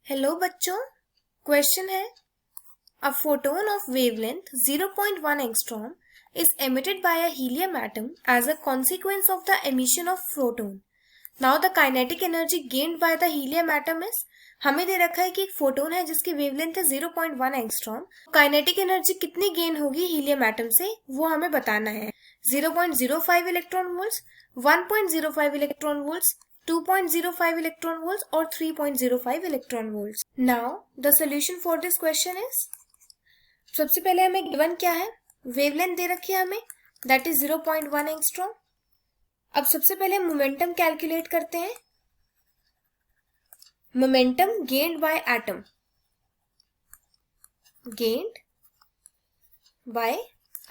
Hello बच्चों, question है a photon of wavelength 0.1 angstrom is emitted by a helium atom as a consequence of the emission of photon. Now the kinetic energy gained by the helium atom is, हमें दे रखा है कि एक photon है जिसकी wavelength है 0.1 angstrom. Kinetic energy कितनी gain होगी हीलियम एटम से वो हमें बताना है। 0.05 electron volts, 1.05 electron volts, 2.05 electron volts or 3.05 electron volts. Now the solution for this question is, सबसे पहले हमें गिवन क्या है, वेवलेंथ दे रखी है हमें, दैट इज 0.1 एंगस्ट्रॉम। अब सबसे पहले मोमेंटम कैलकुलेट करते हैं। Momentum gained by atom, gained by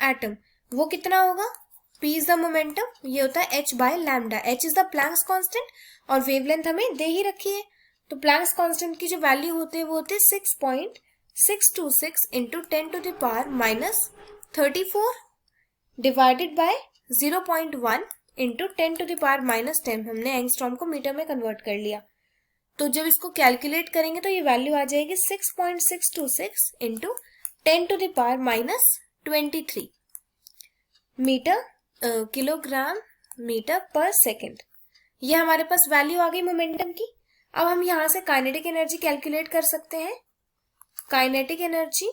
atom वो कितना होगा, P इज द मोमेंटम, ये होता है h by lambda. h is the Planck's constant और वेवलेंथ हमें दे ही रखी है, तो प्लैंक्स कांस्टेंट की जो वैल्यू होते हैं वो होते हैं 6.626 into 10 to the power minus 34 divided by 0.1 into 10 to the power minus 10। हमने एंगस्ट्रॉम को मीटर में कन्वर्ट कर लिया, तो जब इसको कैलकुलेट करेंगे तो ये वैल्यू आ जाएगी 6.626 into 10 to the power minus 23 metre kilogram metre पर सेकेंड। ये हमारे पास वैल्यू आ गई मोमेंटम की। अब हम यहां से काइनेटिक एनर्जी कैलकुलेट कर सकते हैं। काइनेटिक एनर्जी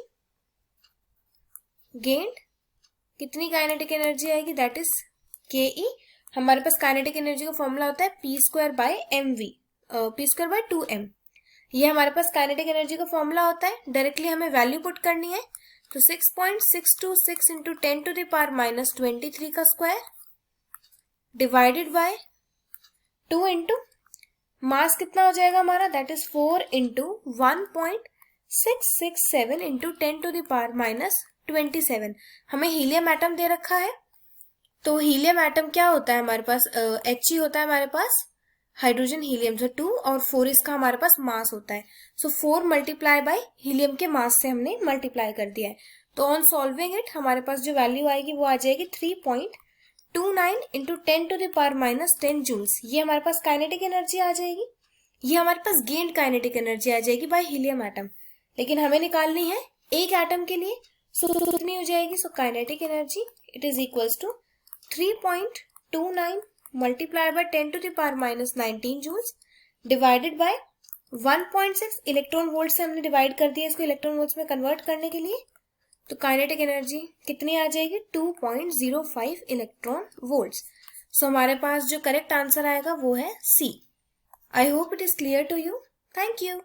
गेन्ड, कितनी काइनेटिक एनर्जी आएगी, दैट इज के ई। हमारे पास काइनेटिक एनर्जी का फॉर्मूला होता है P square by M V, P square by 2m। ये हमारे पास काइनेटिक एनर्जी का फॉर्मूला होता है। डायरेक्टली हमें वैल्यू पुट करनी है, तो 6.626 into 10 to the power minus 23 का square divided by 2 into mass कितना हो जाएगा हमारा, that is 4 into 1.667 into 10 to the power minus 27। हमें हीलियम एटम दे रखा है, तो हीलियम एटम क्या होता है हमारे पास, He होता है हमारे पास, हाइड्रोजन हीलियम, तो 2 और 4 इसका हमारे पास मास होता है। सो 4 मल्टीप्लाई बाय हीलियम के मास से हमने मल्टीप्लाई कर दिया है। तो ऑन सॉल्विंग इट हमारे पास जो वैल्यू आएगी वो आ जाएगी 3.29 into 10 to the power minus 10 joules. ये हमारे पास काइनेटिक एनर्जी आ जाएगी। ये हमारे पास गेन्ड काइनेटिक एनर्जी आ जाएगी बाय हीलियम एटम, लेकिन हमें निकालनी है एक एटम के लिए। सो कितनी हो जाएगी, so kinetic energy it is equals to 3.29 multiply by 10 to the power minus 19 joules divided by 1.6 electron volt से हमने डिवाइड कर दिया इसको इलेक्ट्रॉन वोल्ट्स में कन्वर्ट करने के लिए। तो काइनेटिक एनर्जी कितनी आ जाएगी, 2.05 इलेक्ट्रॉन वोल्ट्स। सो हमारे पास जो करेक्ट आंसर आएगा वो है C. I hope it is clear to you. Thank you.